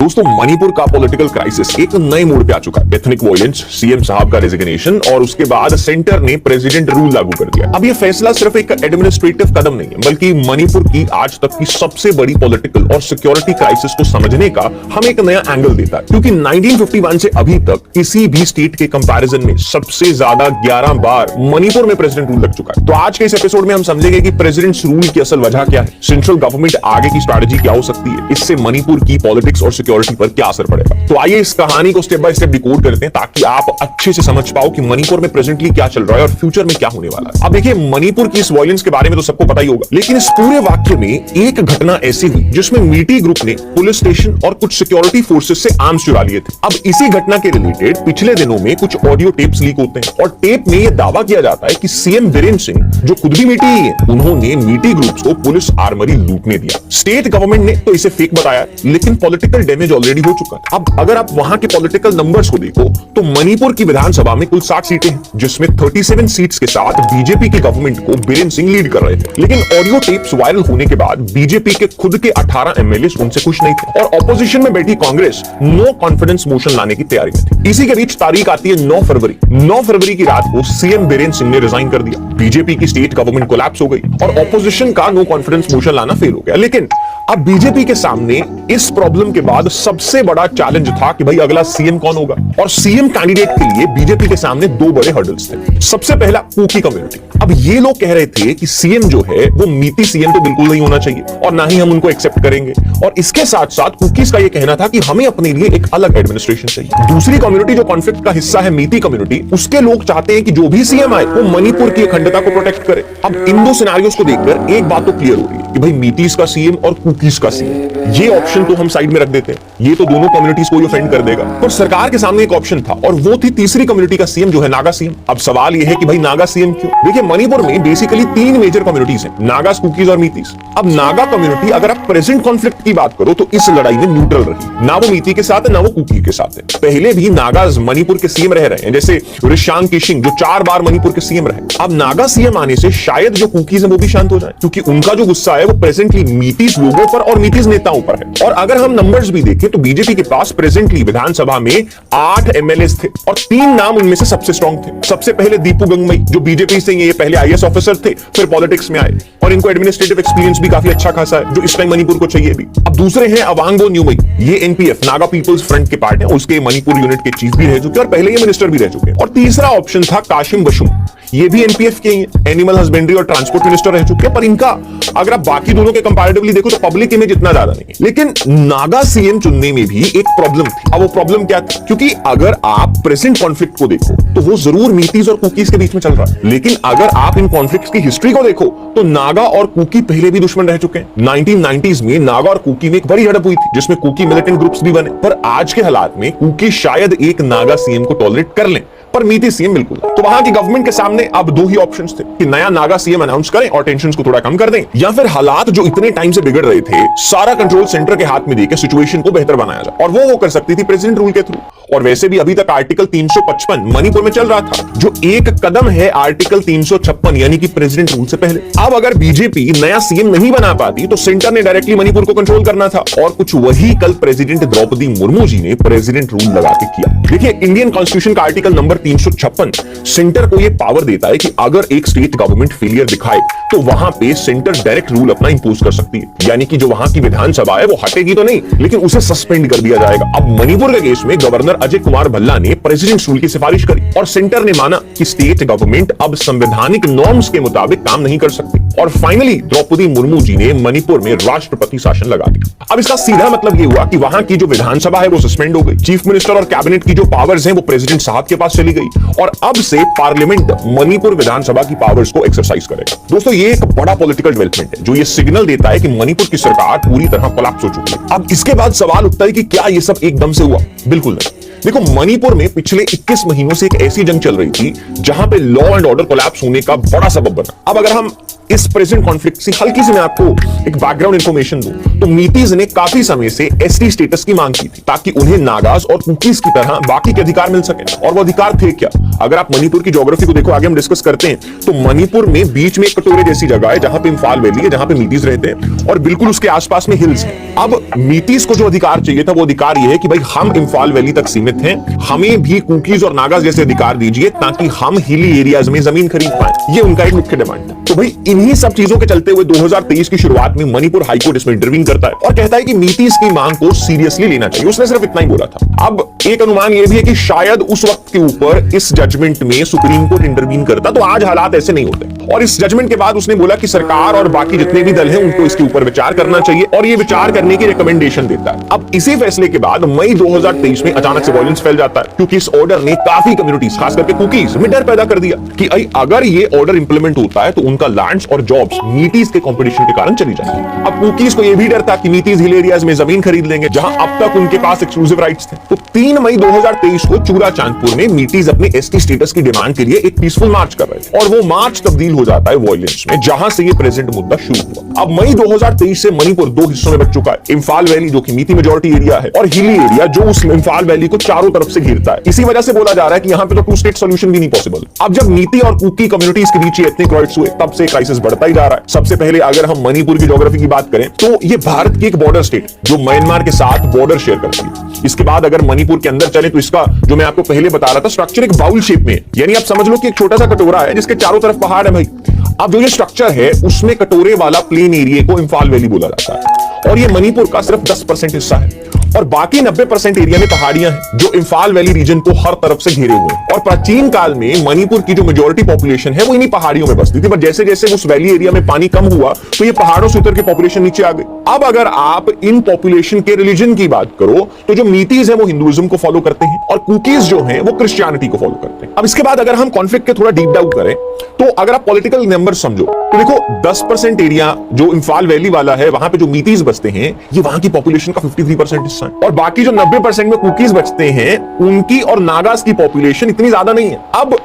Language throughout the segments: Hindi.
दोस्तों मणिपुर का पॉलिटिकल क्राइसिस एक नए मोड़ पे आ चुका है। एथनिक वायलेंस, सीएम साहब का रेजिग्नेशन और उसके बाद सेंटर ने प्रेसिडेंट रूल लागू कर दिया। अब ये फैसला सिर्फ एक एडमिनिस्ट्रेटिव कदम नहीं है, बल्कि मणिपुर की आज तक की सबसे बड़ी पॉलिटिकल और सिक्योरिटी क्राइसिस को समझने का हमें एक नया एंगल देता है। क्योंकि 1951 से अभी तक किसी भी स्टेट के कंपैरिजन में सबसे ज्यादा 11 बार मणिपुर में प्रेसिडेंट रूल लग चुका है। तो आज के इस एपिसोड में हम समझेंगे कि प्रेसिडेंट्स रूल की असल वजह क्या है, सेंट्रल गवर्नमेंट आगे की स्ट्रैटेजी क्या हो सकती है, इससे मणिपुर की पॉलिटिक्स और सिक्योरिटी पर क्या असर पड़ेगा। तो आइए इस कहानी को स्टेप बाय स्टेप डिकोड करते हैं ताकि आप अच्छे से समझ पाओ कि मणिपुर में प्रेजेंटली क्या चल रहा है और फ्यूचर में क्या होने वाला है। अब देखिए, मणिपुर की इस वायलेंस के बारे में तो सबको पता ही होगा, लेकिन इस पूरे वाक्य में एक घटना ऐसी हुई जिसमें मीटी ग्रुप ने पुलिस स्टेशन और कुछ सिक्योरिटी फोर्सेस से आर्म्स चुरा लिए थे। अब इसी घटना के रिलेटेड पिछले दिनों में कुछ ऑडियो टेप्स लीक होते हैं और टेप में यह दावा किया जाता है कि सीएम बीरेन सिंह, जो खुद भी मीटी ही है, उन्होंने मीटी ग्रुप्स को पुलिस आर्मरी लूटने दिया। स्टेट गवर्नमेंट ने तो इसे फेक बताया, लेकिन पॉलिटिकल डैमेज ऑलरेडी हो चुका है। अब अगर आप वहां के पॉलिटिकल नंबर्स को देखो तो मणिपुर की विधानसभा में कुल 60 सीटें हैं, जिसमें 37 सीट्स के साथ बीजेपी की गवर्नमेंट को बीरेन सिंह लीड कर रहे थे। लेकिन ऑडियो टेप्स वायरल होने के बाद बीजेपी के खुद के 18 एमएलए उनसे खुश नहीं थे और ऑपोजिशन में बैठी कांग्रेस नो कॉन्फिडेंस मोशन लाने की तैयारी में थी। इसी के बीच तारीख आती है 9 फरवरी। 9 फरवरी की रात को सीएम बीरेन सिंह ने रिजाइन कर दिया। बीजेपी की स्टेट गवर्नमेंट कोलैप्स हो गई और ऑपोजिशन का नो कॉन्फिडेंस मोशन लाना फेल हो गया। लेकिन अब बीजेपी के सामने इस प्रॉब्लम के बाद सबसे बड़ा चैलेंज था कि भाई अगला सीएम कौन होगा, और सीएम कैंडिडेट के लिए बीजेपी के सामने दो बड़े हर्डल्स थे। सबसे पहला कुकी कम्युनिटी। अब ये लोग कह रहे थे कि सीएम जो है वो मीटी सीएम तो बिल्कुल नहीं होना चाहिए और ना ही हम उनको एक्सेप्ट करेंगे, और इसके साथ साथ कुकीज का ये कहना था कि हमें अपने लिए एक अलग एडमिनिस्ट्रेशन चाहिए। दूसरी कम्युनिटी जो कॉन्फ्लिक्ट का हिस्सा है, मीटी कम्युनिटी, उसके लोग चाहते हैं कि जो भी सीएम आए वो मणिपुर की अखंडता को प्रोटेक्ट करे। अब इन दो सिनेरियोस को देखकर एक बात तो क्लियर हो रही है कि भाई मीटीज का सीएम और कुकीज का सीएम, ये ऑप्शन तो हम साइड में रख देते हैं, ये तो दोनों कम्युनिटीज को ऑफेंड कर देगा। पर सरकार के सामने एक ऑप्शन था और वो थी तीसरी कम्युनिटी का सीएम, जो है नागा सीएम। अब सवाल ये है कि भाई नागा सीएम क्यों? देखिए, मणिपुर में बेसिकली 3 मेजर कम्युनिटीज हैं, नागास, कुकीज और मीतीज। अब नागा कम्युनिटी अगर आप प्रेजेंट कॉन्फ्लिक्ट की बात करो तो इस लड़ाई में न्यूट्रल रही, ना वो मीती के साथ है ना वो कुकी के साथ है। पहले भी नागाज मणिपुर के सीएम रह रहे हैं, जैसे ऋषांक किशिंग जो 4 बार मणिपुर के सीएम रहे। अब नागा सीएम आने से शायद जो कुकीज है वो भी शांत हो जाए, क्योंकि उनका जो गुस्सा है वो प्रेजेंटली मीतीज लोगों पर और मीतीज नेताओं पर है। और अगर हम नंबर्स भी देखें तो बीजेपी के पास प्रेजेंटली विधानसभा में 8 एमएलए थे और 3 नाम उनमें से सबसे स्ट्रॉन्ग थे। सबसे पहले दीपू गंगमई, जो बीजेपी से ये पहले आईएएस ऑफिसर थे, फिर पॉलिटिक्स में आए और इनको एडमिनिस्ट्रेटिव एक्सपीरियंस भी काफी अच्छा खासा है, जो इस टाइम मणिपुर को चाहिए भी। अब दूसरे हैं अवांगो न्यूमई, ये एनपीएफ नागा पीपल्स फ्रंट के पार्ट है, उसके मणिपुर यूनिट के चीफ भी रह चुके और पहले ये मिनिस्टर भी रह चुके। और तीसरा ऑप्शन था काशिम बशुम, ये भी एनपीएफ के एनिमल हस्बेंड्री और ट्रांसपोर्ट मिनिस्टर रह चुके हैं, पर इनका अगर आप बाकी दोनों के कंपैरेटिवली देखो तो पब्लिक इमेज इतना ज्यादा नहीं है। लेकिन नागा सीएम चुनने में भी एक प्रॉब्लम थी। अब वो प्रॉब्लम क्या थी? क्योंकि अगर आप प्रेजेंट कॉन्फ्लिक्ट को देखो तो वो जरूर मीतीज और कुकीज के बीच में चल रहा है, लेकिन अगर आप इन कॉन्फ्लिक्ट्स की हिस्ट्री को देखो तो नागा और कुकी पहले भी दुश्मन रह चुके हैं। 1990s में नागा और कुकी में एक बड़ी झड़प हुई थी, जिसमें कुकी मिलिटेंट ग्रुप्स भी बने। पर आज के हालात में कुकी शायद एक नागा सीएम को टॉलरेट कर लें, पर मीती सीएम बिल्कुल। तो वहां की गवर्नमेंट के सामने अब 2 ही ऑप्शंस थे कि नया नागा सीएम अनाउंस करें और टेंशंस को थोड़ा कम कर दें, या फिर हालात जो इतने टाइम से बिगड़ रहे थे सारा कंट्रोल सेंटर के हाथ में देकर सिचुएशन को बेहतर बनाया जाए, और वो कर सकती थी प्रेसिडेंट रूल के थ्रू। और वैसे भी अभी तक आर्टिकल 355 मणिपुर में चल रहा था, जो एक कदम है आर्टिकल 356 यानी कि प्रेसिडेंट रूल से पहले। अब अगर बीजेपी नया सीएम नहीं बना पाती तो सेंटर ने डायरेक्टली मणिपुर को कंट्रोल करना था, और कुछ वही कल प्रेसिडेंट द्रौपदी मुर्मू जी ने प्रेसिडेंट रूल लगा के किया। देखिए, इंडियन कॉन्स्टिट्यूशन का आर्टिकल नंबर 356 सेंटर को यह पावर देता है कि अगर एक स्टेट गवर्नमेंट फेलियर दिखाए तो वहां पे सेंटर डायरेक्ट रूल अपना इंपोज कर सकती है, यानी कि जो वहां की विधानसभा है वो हटेगी तो नहीं, लेकिन उसे सस्पेंड कर दिया जाएगा। अब मणिपुर के केस में गवर्नर अजय कुमार भल्ला ने प्रेसिडेंट रूल की सिफारिश करी और सेंटर ने माना कि स्टेट गवर्नमेंट अब संवैधानिक नॉर्म्स के मुताबिक काम नहीं कर सकती, और फाइनली द्रौपदी मुर्मू जी ने मणिपुर में राष्ट्रपति शासन लगा दिया। अब इसका सीधा मतलब यह हुआ कि वहां की जो विधानसभा है वो सस्पेंड हो गई, चीफ मिनिस्टर और कैबिनेट की जो पावर्स हैं वो प्रेसिडेंट साहब के पास चली गई, और अब से पार्लियामेंट मणिपुर विधानसभा की पावर्स को एक्सरसाइज करेगा। दोस्तों, ये एक बड़ा पॉलिटिकल डेवलपमेंट है जो ये सिग्नल देता है कि मणिपुर की सरकार पूरी तरह कोलैप्स हो चुकी है। अब इसके बाद सवाल उठता है कि क्या ये सब एकदम से हुआ? बिल्कुल नहीं। देखो, मणिपुर में पिछले 21 महीनों से एक ऐसी जंग चल रही थी जहां पे लॉ एंड ऑर्डर कोलैप्स होने का बड़ा सबब बना। अब अगर हम इस प्रेजेंट कॉन्फ्लिक्ट से हल्की से मैं आपको एक बैकग्राउंड इंफॉर्मेशन दूं तो मीतीज ने काफी समय से एसटी स्टेटस की मांग की थी ताकि उन्हें नागाज और कुकीज की तरह बाकी के अधिकार मिल सके। और वो अधिकार थे क्या? अगर आप मणिपुर की ज्योग्राफी को देखो, आगे हम डिस्कस करते हैं, तो मणिपुर में बीच में एक कटोरे जैसी जगह है जहां पे इम्फाल वैली है, जहां पे मीतीज रहते हैं, और बिल्कुल उसके आसपास में हिल्स है। अब मीतीज को जो अधिकार चाहिए था वो अधिकार ये है कि भाई हम इम्फाल वैली तक सीमित हैं, हमें भी कुकीज और नागाज जैसे अधिकार दीजिए ताकि हम हिली एरियाज में जमीन खरीद पाए। ये उनका एक मुख्य डिमांड था। तो भाई इन्हीं सब चीजों के चलते हुए 2023 की शुरुआत में मणिपुर हाईकोर्ट इसमें इंटरवीन करता है और कहता है कि मीतीज की मांग को सीरियसली लेना चाहिए। उसने सिर्फ इतना ही बोला था। अब एक अनुमान यह भी है कि शायद उस वक्त के ऊपर इस जजमेंट में सुप्रीम कोर्ट इंटरवीन करता तो आज हालात ऐसे नहीं होते। और इस जजमेंट के बाद उसने बोला कि सरकार और बाकी जितने भी दल हैं उनको इसके ऊपर विचार करना चाहिए और ये विचार करने की रिकमेंडेशन देता है। अब इसी फैसले के बाद मई 2023 में अचानक से वायलेंस फैल जाता है क्योंकि इस ऑर्डर ने काफी कम्युनिटीज खास करके कुकीज में डर पैदा कर दिया कि अगर ये ऑर्डर इंप्लीमेंट होता है तो उनका लैंड्स और जॉब्स मीतीज के कंपटीशन के कारण चली जाएंगी। अब कुकीज को यह भी डर था कि मीतीज हिल एरियाज में जमीन खरीद लेंगे जहां अब तक उनके पास एक्सक्लूसिव राइट्स थे। तो 3 मई 2023 को चूरा चांदपुर में मीतीज अपने एसटी स्टेटस की डिमांड के लिए एक पीसफुल मार्च कर रहे थे और वो मार्च तब्दील हो जाता है वायलेंस में, जहां से ये प्रेजेंट मुद्दा शुरू हुआ। अब मई 2023 से मणिपुर 2 हिस्सों में बंट चुका है, इम्फाल वैली जो कि मीती मेजॉरिटी एरिया है और हिली एरिया जो उस इम्फाल वैली को चारों तरफ से घेरता है। इसी वजह से बोला जा रहा है कि यहां पे तो 2 स्टेट सॉल्यूशन भी नहीं पॉसिबल। अब जब मीती और कुकी कम्युनिटीज के बीच एथनिक राइट्स हुए तब से क्राइसिस बढ़ता ही जा रहा है। सबसे पहले अगर हम मणिपुर की ज्योग्राफी की बात करें तो ये भारत की एक बॉर्डर स्टेट जो म्यांमार के साथ बॉर्डर शेयर करती है। इसके बाद अगर मणिपुर के अंदर चले तो इसका जो मैं आपको पहले बता रहा था स्ट्रक्चर एक बाउल शेप में है, यानी आप समझ लो कि एक छोटा सा कटोरा है जिसके चारों तरफ पहाड़ है भाई। अब जो ये स्ट्रक्चर है उसमें कटोरे वाला प्लेन एरिया को इम्फाल वैली बोला जाता है और ये मणिपुर का सिर्फ 10% हिस्सा है और बाकी 90% एरिया में पहाड़ियां हैं जो इम्फाल वैली रीजन को हर तरफ से घेरे हुए हैं। और प्राचीन काल में मणिपुर की जो मेजॉरिटी पॉपुलेशन है वो इन्हीं पहाड़ियों में बसती थी, पर जैसे जैसे उस वैली एरिया में पानी कम हुआ तो ये पहाड़ों से उतर के पॉपुलेशन नीचे आ गई। अब अगर आप इन पॉपुलेशन के रिलीजन की बात करो तो जो मीतीज है वो हिंदुइज्म को फॉलो करते हैं और कुकीज जो है वो क्रिश्चियनिटी को फॉलो करते हैं। अब इसके बाद अगर हम कॉन्फ्लिक्ट के थोड़ा डीप डाउन करें तो अगर आप पॉलिटिकल नंबर समझो तो देखो 10% एरिया जो इम्फाल वैली वाला है वहां पे जो मीतीज बसते हैं ये वहां की पॉपुलेशन का 53% हिस्सा है और बाकी जो 90% में कुकीज बचते हैं उनकी और नागास की पॉपुलेशन इतनी ज्यादा नहीं है। अब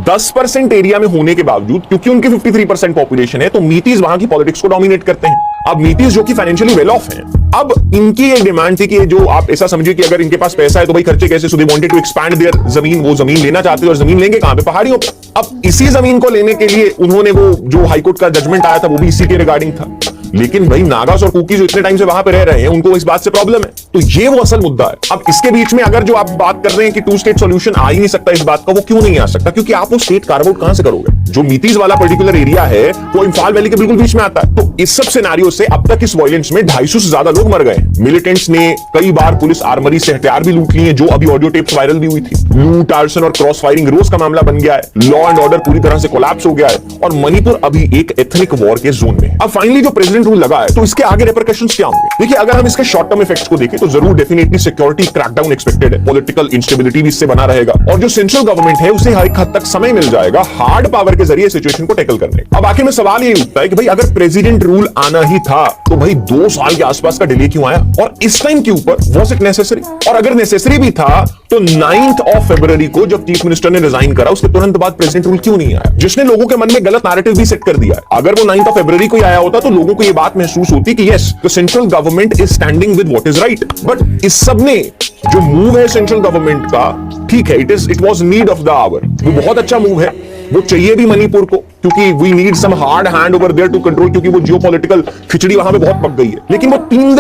10% एरिया में होने के बावजूद क्योंकि उनकी 53% पॉपुलेशन है तो मीतीज वहां की पॉलिटिक्स को डोमिनेट करते हैं। अब मीतीज जो कि फाइनेंशियली वेल ऑफ हैं, अब इनकी एक डिमांड थी कि जो आप ऐसा समझिए कि अगर इनके पास पैसा है तो भाई खर्चे कैसे, so they wanted to expand their जमीन, वो जमीन लेना चाहते थे और जमीन लेंगे कहां पे, पहाड़ियों पे। अब इसी जमीन को लेने के लिए उन्होंने वो जो हाईकोर्ट का जजमेंट आया था वो भी इसी के रिगार्डिंग था। लेकिन भाई नागास और कुकी जो इतने टाइम से वहां पे रह रहे हैं उनको इस बात से प्रॉब्लम है, तो ये वो असल मुद्दा है। अब इसके बीच में अगर जो आप बात कर रहे हैं कि 2 स्टेट सॉल्यूशन आ ही नहीं सकता, इस बात का वो क्यों नहीं आ सकता, क्योंकि आप वो स्टेट कार्व आउट कहां से करोगे। जो मीतीज वाला पर्टिकुलर एरिया है वो इम्फाल वैली के बिल्कुल बीच में आता है। तो इस सब सिनेरियो से अब तक इस वायलेंस में 250 से ज्यादा लोग मर गए। मिलिटेंट्स ने कई बार पुलिस आर्मरी से हथियार भी लूट लिए, जो अभी ऑडियो टेप्स वायरल भी हुई थी। लूट, आर्सन और क्रॉस फायरिंग रोज का मामला बन गया है। लॉ एंड ऑर्डर पूरी तरह से कोलैप्स हो गया है और मणिपुर अभी एक एथनिक वॉर के जोन में। अब फाइनली जो प्रेसिडेंट रूल लगा है तो इसके आगे रिपरकशंस क्या होंगे। देखिए अगर हम इसके शॉर्ट टर्म इफेक्ट्स को देखें तो जरूर डेफिनेटली सिक्योरिटी क्रैकडाउन एक्सपेक्टेड है, पॉलिटिकल इंस्टेबिलिटी भी इससे बना रहेगा और जो सेंट्रल गवर्नमेंट है उसे हर एक हद तक समय मिल जाएगा हार्ड पावर के जरिए सिचुएशन को टैकल करने। अब आखिर में सवाल ये उठता है कि भाई अगर प्रेसिडेंट रूल आना ही था तो भाई 2 साल के आसपास का डिले क्यों आया और इस टाइम के ऊपर वाज इट नेसेसरी, और अगर नेसेसरी भी था तो 9 फरवरी को जब चीफ मिनिस्टर ने रिजाइन करा उसके तुरंत बाद प्रेसिडेंट रूल क्यों नहीं आया, जिसने लोगों के मन में गलत नैरेटिव भी सेट कर दिया है। अगर वो 9 फरवरी को आया होता तो लोगों को ये बात महसूस होती कि yes the central government is standing with what is right. But इस सब ने जो मूव है सेंट्रल गवर्नमेंट का, ठीक है, it was need of the hour, वो बहुत अच्छा मूव है, वो चाहिए भी मणिपुर को क्योंकि we need some hard hand over there to control, क्योंकि वो जियोपॉलिटिकल खिचड़ी वहां पे बहुत पक गई है। लेकिन वो 3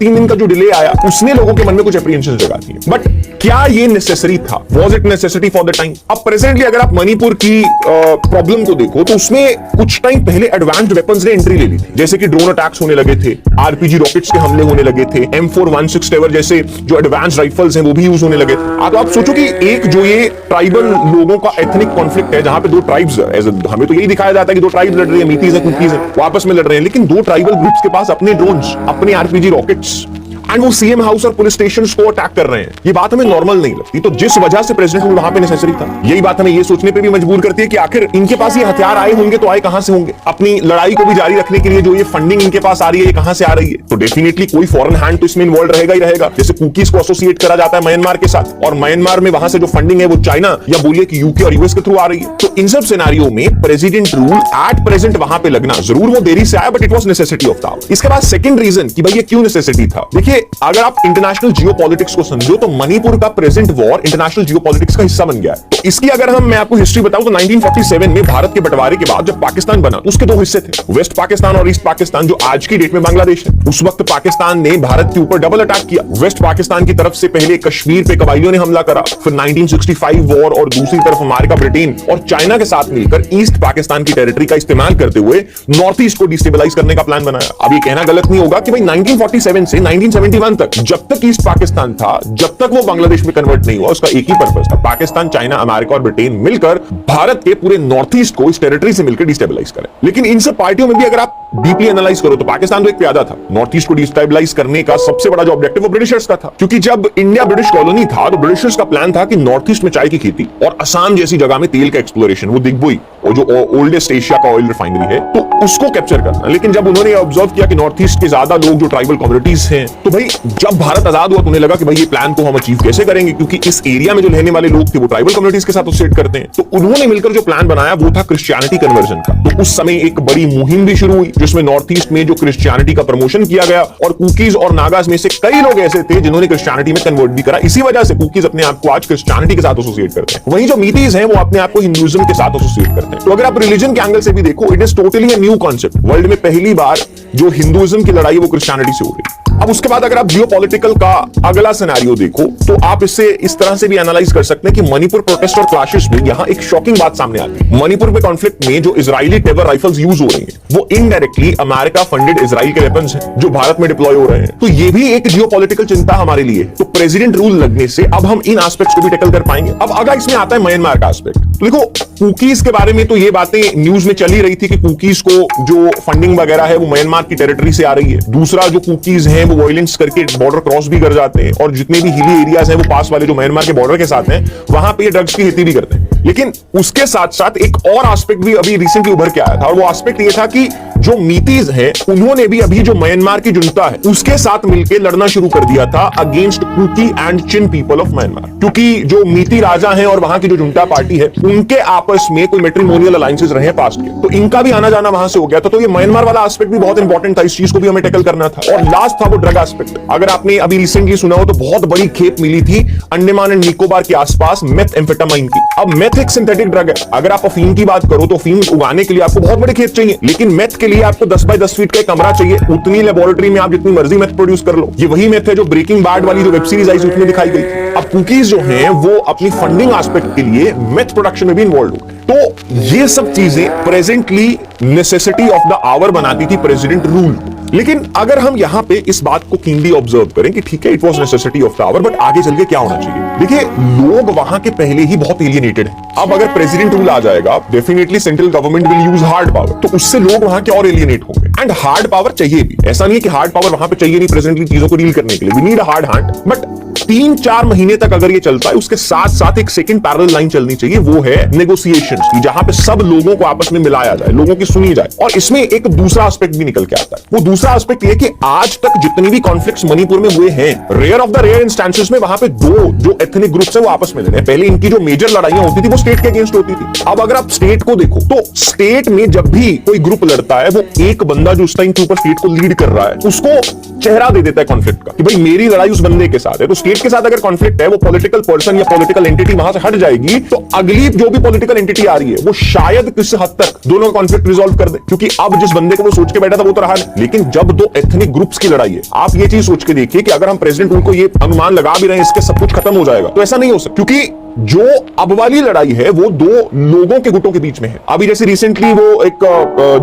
दिन का जो डिले आया उसने लोगों के मन में कुछ एप्रीहेंशन जगा दी। बट क्या ये नेसेसरी था, was it necessity for the time. अब प्रेजेंटली अगर आप मणिपुर की प्रॉब्लम को देखो तो उसमें कुछ टाइम पहले एडवांस्ड वेपन्स ने एंट्री ले ली थी, जैसे कि ड्रोन अटैक्स होने लगे थे, आरपीजी रॉकेट्स के हमले होने लगे थे, M416 टैवर जैसे जो एडवांस राइफल्स हैं वो भी यूज होने लगे थे। तो आप सोचो कि एक जो ये ट्राइबल लोगों का एथनिक कॉन्फ्लिक्ट है जहां पे 2 ट्राइब्स, हमें तो यही दिखाया जाता है कि 2 ट्राइब्स लड़ रही है, मीतीज है, कुकीज है, वो आपस में लड़ रहे हैं, लेकिन 2 ट्राइबल ग्रुप्स के पास अपने ड्रोन्स, अपने आरपीजी रॉकेट्स एंड वो सीएम हाउस और पुलिस स्टेशन को अटैक कर रहे हैं। ये बात हमें नॉर्मल नहीं लगती। तो जिस वजह से प्रेसिडेंट रूल वहां पे नेसेसरी था, यही बात हमें ये सोचने पे भी मजबूर करती है कि आखिर इनके पास ये हथियार आए होंगे तो आए कहां से होंगे, अपनी लड़ाई को भी जारी रखने के लिए जो ये फंडिंग इनके पास आ रही है ये कहां से आ रही है। तो डेफिनेटली कोई फॉरेन हैंड तो इसमें इन्वॉल्व रहेगा ही रहेगा। जैसे कुकीज को एसोसिएट करा जाता है म्यांमार के साथ, और म्यांमार में वहां से जो फंडिंग है वो चाइना या बोलिए कि यूके और यूएस के थ्रू आ रही है। तो इन सब सिनेरियो में प्रेसिडेंट रूल एट प्रेजेंट वहां पे लगना, जरूर वो देरी से आया but it was necessity of the hour. इसके बाद सेकंड रीजन कि भाई ये क्यों नेसेसिटी था, देखिए अगर आप इंटरनेशनल जियोपॉलिटिक्स को समझो तो मणिपुर का प्रेजेंट वॉर इंटरनेशनल जियोपॉलिटिक्स का हिस्सा बन गया है। तो इसकी अगर मैं आपको हिस्ट्री बताऊं तो 1947 में भारत के बंटवारे के बाद जब पाकिस्तान बना उसके दो हिस्से थे, वेस्ट पाकिस्तान और ईस्ट पाकिस्तान, जो आज की डेट में बांग्लादेश है। उस वक्त पाकिस्तान ने भारत के ऊपर डबल अटैक किया। वेस्ट पाकिस्तान की तरफ से पहले कश्मीर पे कबाइलियों ने हमला करा, फिर 1965 वॉर, और दूसरी तरफ अमेरिका, ब्रिटेन और चाइना के साथ मिलकर ईस्ट पाकिस्तान की टेरिटरी का इस्तेमाल करते हुए नॉर्थ ईस्ट को डिस्टेबलाइज करने का प्लान बनाया। अब ये कहना गलत नहीं होगा कि भाई 1947 से 1971 तक जब तक ईस्ट पाकिस्तान था, जब तक वो बांग्लादेश में कन्वर्ट नहीं हुआ, उसका एक ही पर्पस था, पाकिस्तान, चाइना, अमेरिका और ब्रिटेन मिलकर भारत के पूरे नॉर्थ ईस्ट को इस टेरिटरी से मिलकर डिस्टेबलाइज करें। लेकिन इन सब पार्टियों में भी अगर आप डीपली एनालाइज करो तो पाकिस्तान तो एक प्यादा था। नॉर्थ ईस्ट को डिस्टेबलाइज करने का सबसे बड़ा जो ऑब्जेक्टिव वो ब्रिटिशर्स का था, क्योंकि जब इंडिया ब्रिटिश कॉलोनी था तो ब्रिटिशर्स का प्लान था कि नॉर्थ ईस्ट में चाय की खेती और असम जैसी जगह में तेल का एक्सप्लोरेशन, वो दिग्बोई, वो जो ओल्डेस्ट एशिया का ऑयल रिफाइनरी है, तो उसको कैप्चर करना। लेकिन जब उन्होंने ऑब्जर्व किया कि नॉर्थ ईस्ट के ज्यादा लोग जो ट्राइबल कम्युनिटीज हैं, तो भाई जब भारत आजाद हुआ तो उन्हें लगा कि भाई ये प्लान को हम अचीव कैसे करेंगे, क्योंकि इस एरिया में जो रहने वाले लोग थे वो ट्राइबल कम्युनिटीज के साथ एसोसिएट करते हैं। तो उन्होंने मिलकर जो प्लान बनाया वो था क्रिश्चियनिटी कन्वर्जन का। तो उस समय एक बड़ी मुहिम भी शुरू हुई जिसमें नॉर्थ ईस्ट में जो क्रिश्चियनिटी का प्रमोशन किया गया, और कुकीज और नागाज में से कई लोग ऐसे थे जिन्होंने क्रिश्चियनिटी में कन्वर्ट भी करा। इसी वजह से कुकीज अपने आप को आज क्रिश्चियनिटी के साथ एसोसिएट करते हैं। वहीं जो मीतीज हैं वो अपने आप को हिंदुइज्म के साथ एसोसिएट करते हैं। तो अगर आप रिलीजन के एंगल से भी देखो, it is totally new concept. World में पहली बार जो हिंदुइज्म की लड़ाई वो क्रिश्चियनिटी से हो रही है। अब उसके बाद अगर आप जियोपॉलिटिकल का अगला सिनेरियो देखो तो आप इसे इस तरह से भी एनालाइज कर सकते हैं कि मणिपुर प्रोटेस्ट और क्लैशेस में यहां एक शॉकिंग बात सामने आती है। मणिपुर में कॉन्फ्लिक्ट में जो इजरायली टेबर राइफल्स यूज हो रही हैं वो इनडायरेक्टली अमेरिका फंडेड इजराइल के वेपन्स हैं जो भारत में डिप्लॉय हो रहे हैं। तो ये भी एक जियोपॉलिटिकल चिंता हमारे लिए। तो प्रेसिडेंट रूल लगने से अब हम इन एस्पेक्ट्स को भी टैकल कर पाएंगे। अब अगर इसमें आता है म्यांमार का एस्पेक्ट, तो देखो कुकीज के बारे में तो ये बातें न्यूज में चली रही थी कि कुकीज को जो फंडिंग वगैरह है वो म्यांमार की टेरिटरी से आ रही है। दूसरा, जो कुकीज हैं वो वायलेंस करके बॉर्डर क्रॉस भी कर जाते हैं, और जितने भी हिली एरियाज हैं वो पास वाले जो म्यांमार के बॉर्डर के साथ हैं वहां पे ये ड्रग्स की खेती भी करते हैं। लेकिन उसके साथ साथ एक और एस्पेक्ट भी अभी रिसेंटली उभर के आया था, और वो एस्पेक्ट ये था कि जो मीतीज हैं उन्होंने भी अभी जो म्यांमार की जुनता है उसके साथ मिलकर लड़ना शुरू कर दिया था against Kuki and Chin people of Myanmar. क्योंकि जो मीती राजा हैं और वहां की जो जुनता पार्टी है उनके आपस में कोई मैट्रिमोनियल अलायंसेस रहे पास्ट के, तो इनका भी आना जाना वहां से हो गया था। तो ये म्यांमार वाला एस्पेक्ट भी बहुत इंपॉर्टेंट था, इस चीज को भी हमें टैकल करना था। और लास्ट था वो ड्रग एस्पेक्ट। अगर आपने अभी रिसेंटली सुना हो तो बहुत बड़ी खेप मिली थी अंडमान एंड निकोबार के आसपास मेथ एम्फेटामाइन की। अब मेथ एक सिंथेटिक ड्रग है। अगर आप अफीम की बात करो तो अफीम उगाने के लिए आपको बहुत बड़े खेत चाहिए, लेकिन मेथ के लिए आपको 10 बाय 10 फीट का एक कमरा चाहिए। उतनी लेबोरेटरी में आप जितनी मर्जी मेथ प्रोड्यूस कर लो। ये वही मेथ है जो ब्रेकिंग बैड वाली जो वेब सीरीज आई उसमें दिखाई गई। अब कुकीज जो हैं वो अपनी फंडिंग एस्पेक्ट के लिए मेथ प्रोडक्शन में भी इन्वॉल्व हो गए। तो ये सब चीजें presently necessity of the hour बनाती थी प्रेसिडेंट रूल। लेकिन अगर हम यहां पे इस बात को कीनली ऑब्जर्व करें कि ठीक है it was necessity of the hour, but आगे चल के क्या होना चाहिए? देखिए, लोग वहां के पहले ही बहुत एलियनेटेड हैं। अब अगर प्रेसिडेंट रूल आ जाएगा, definitely central government will use hard power, तो उससे लोग वहां के और एलियनेट होंगे। एंड हार्ड पावर चाहिए भी, ऐसा नहीं है कि हार्ड पावर वहां पे चाहिए नहीं प्रेजेंटली चीजों को डील करने के लिए। We need a hard hand. But 3-4 महीने तक अगर ये चलता है, उसके साथ साथ एक सेकंड पैरेलल लाइन चलनी चाहिए, वो है नेगोशिएशंस की, जहां पे सब लोगों को आपस में मिलाया जाए, लोगों की सुनी जाए। और इसमें एक दूसरा एस्पेक्ट भी निकल के आता है। वो दूसरा एस्पेक्ट ये कि आज तक जितनी भी कॉन्फ्लिक्ट्स मणिपुर में हुए हैं, rare of the rare instances में वहां पे दो जो एथनिक ग्रुप्स है वो आपस में लड़े हैं। पहले इनकी जो मेजर लड़ाइयां होती थी वो स्टेट के अगेंस्ट होती थी। अब अगर आप स्टेट को देखो तो स्टेट में जब भी कोई ग्रुप लड़ता है, वो एक बंदा जो उस टाइम के ऊपर स्टेट को लीड कर रहा है उसको चेहरा दे देता है कॉन्फ्लिक्ट का कि भाई मेरी लड़ाई उस बंदे के साथ है। तो स्टेट के साथ अगर कॉन्फ्लिक्ट है, वो पॉलिटिकल पर्सन या पॉलिटिकल एंटिटी वहां से हट जाएगी, तो अगली जो भी पॉलिटिकल एंटिटी आ रही है वो शायद किस हद तक दोनों का कॉन्फ्लिक्ट रिजॉल्व कर दे। क्योंकि अब जिस बंदे को वो सोच के बैठा था वो तो रहा नहीं। लेकिन जब दो एथनिक ग्रुप्स की लड़ाई है, आप ये चीज सोच के देखिए कि अगर हम प्रेसिडेंट उनको ये अनुमान लगा भी रहे हैं इसके सब कुछ खत्म हो जाएगा, तो ऐसा नहीं हो सकता। क्योंकि जो अब वाली लड़ाई है वो दो लोगों के गुटों के बीच में है। अभी जैसे रिसेंटली वो एक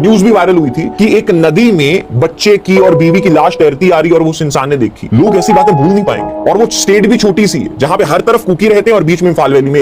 न्यूज भी वायरल हुई थी कि एक नदी में बच्चे की और बीवी की लाश तैरती आ रही और वो उस इंसान ने देखी। लोग ऐसी बातें भूल नहीं पाएंगे। और वो स्टेट भी छोटी सी है जहां पे हर तरफ कुकी रहते हैं और बीच में इम्फाल वैली में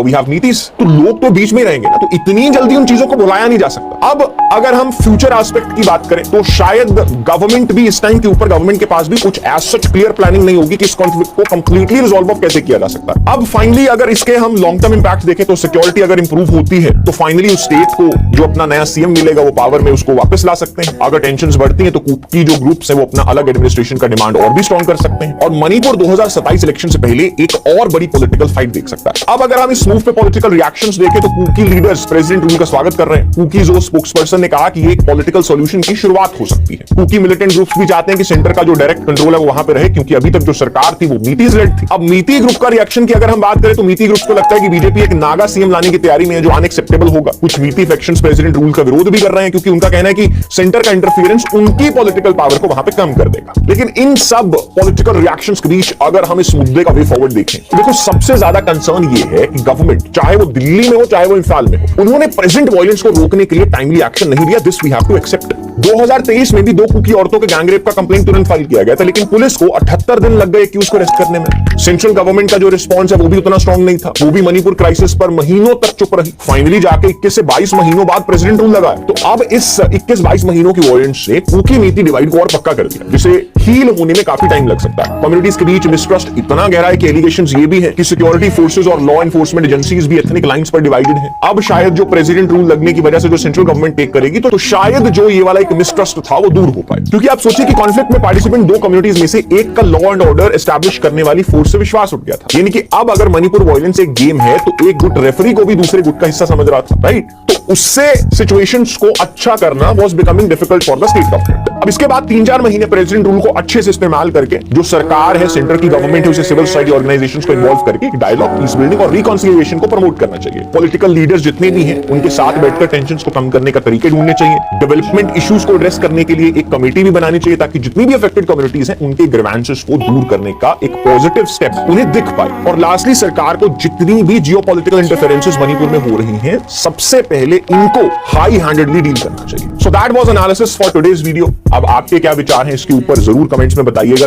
वी हैव मीतीस। तो लोग तो बीच में रहेंगे ना, तो इतनी जल्दी उन चीजों को भुलाया नहीं जा सकता। अब अगर हम फ्यूचर एस्पेक्ट की बात करें तो शायद गवर्नमेंट भी इस टाइम के ऊपर, गवर्नमेंट के पास भी कुछ एज सच क्लियर प्लानिंग नहीं होगी कि इस कॉन्फ्लिक्ट को कंप्लीटली रिजॉल्व ऑफ कैसे किया जा सकता है। अब फाइनली अगर अगर इसके हम लॉन्ग टर्म इंपैक्ट देखें तो सिक्योरिटी अगर इंप्रूव होती है तो फाइनली उस स्टेट को जो अपना नया सीएम मिलेगा वो पावर में उसको वापस ला सकते हैं। अगर टेंशंस बढ़ती हैं तो कुकी जो ग्रुप्स है वो अपना अलग एडमिनिस्ट्रेशन का डिमांड और भी स्ट्रॉन्ग कर सकते हैं और मणिपुर 2027 इलेक्शन से पहले एक और बड़ी पॉलिटिकल फाइट देख सकता है। अब अगर हम इस मूव पे पॉलिटिकल रिएक्शंस देखें तो कुकी लीडर्स प्रेसिडेंट रूल का स्वागत कर रहे हैं। कुकी जो स्पोक्सपर्सन ने कहा कि ये एक पॉलिटिकल सॉल्यूशन की शुरुआत हो सकती है। कुकी मिलिटेंट ग्रुप्स भी चाहते हैं कि सेंटर का जो डायरेक्ट कंट्रोल है वो वहां पे रहे, क्योंकि अभी तक जो सरकार थी वो मीतीज लेड थी। अब मीती ग्रुप का रिएक्शन की अगर हम बात करें तो मीती ग्रुप्स को लगता है कि बीजेपी एक नागा सीएम लाने की तैयारी में है जो अनएक्सेप्टेबल होगा। कुछ मीती फैक्शंस प्रेसिडेंट रूल का विरोध भी कर रहे हैं क्योंकि उनका कहना है कि सेंटर का इंटरफियरेंस उनकी पॉलिटिकल पावर को वहां पे कम कर देगा। लेकिन इन सब पॉलिटिकल रिएक्शंस के बीच अगर हम इस मुद्दे का वे फॉरवर्ड देखें तो देखो सबसे ज्यादा कंसर्न ये है कि गवर्नमेंट चाहे वो दिल्ली में हो चाहे वो इंफाल में हो, उन्होंने प्रेजेंट वायलेंस को रोकने के लिए टाइमली एक्शन नहीं लिया। This we have to accept. 2023 में भी 2 कुकी औरतों के गैंगरेप का कंप्लेंट तुरंत फाइल किया गया था, लेकिन पुलिस को 78 दिन लग गए एक्यूज को अरेस्ट करने में। सेंट्रल गवर्नमेंट का जो रिस्पॉन्स है वो भी उतना स्ट्रांग नहीं था, वो भी मणिपुर क्राइसिस पर महीनों तक चुप रही। फाइनली जाके 21 से 22 महीनों बाद प्रेसिडेंट रूल लगा। तो अब इस 21-22 महीनों की वायलेंस से कुकी नीति डिवाइड को और पक्का कर दिया, जिसे हील होने में काफी टाइम लग सकता है। कम्युनिटीज के बीच मिसट्रस्ट इतना गहरा है कि एलिगेशंस ये भी है कि सिक्योरिटी फोर्सेस और लॉ एनफोर्समेंट एजेंसीज भी एथनिक लाइंस पर डिवाइडेड है। अब शायद जो प्रेसिडेंट रूल लगने की वजह से जो सेंट्रल गवर्नमेंट टेक करेगी तो शायद जो ये वाला एक मिसट्रस्ट था वो दूर हो पाए। क्योंकि आप सोचिए कि कॉन्फ्लिक्ट में पार्टिसिपेंट 2 कम्युनिटीज में से एक का लॉ एंड ऑर्डर एस्टैब्लिश करने वाली फोर्स से विश्वास उठ गया था। यानी कि अब अगर मणिपुर वायलेंस एक गेम है तो एक गुट रेफरी को भी दूसरे गुट का हिस्सा समझ रहा था, राइट? तो उससे सिचुएशंस को अच्छा करना was becoming difficult for the state government. अब इसके बाद 3-4 महीने प्रेसिडेंट रूल को अच्छे से इस्तेमाल करके जो सरकार है, सेंटर की गवर्नमेंट है, उसे सिविल सोसाइटी ऑर्गेनाइजेशंस को इन्वॉल्व करके डायलॉग, पीस बिल्डिंग और रिकॉन्सिलिएशन को प्रमोट करना चाहिए। पॉलिटिकल लीडर्स जितने भी हैं उनके साथ बैठकर टेंशंस को कम करने का तरीके ढूंढने चाहिए। डेवलपमेंट इश्यूज को एड्रेस करने के लिए एक कमेटी भी बनानी चाहिए ताकि जितनी भी अफेक्टेड कम्युनिटीज हैं उनके ग्रीवेंसेस को दूर करने का एक पॉजिटिव स्टेप उन्हें दिख पाए। और लास्टली सरकार को जितनी भी जियोपॉलिटिकल इंटरफेरेंसेस मणिपुर में हो रही हैं सबसे पहले इनको हाई हैंडेडली डील करना चाहिए। So that was analysis for today's video. अब आपके क्या विचार हैं इसके ऊपर जरूर कमेंट्स में बताइएगा।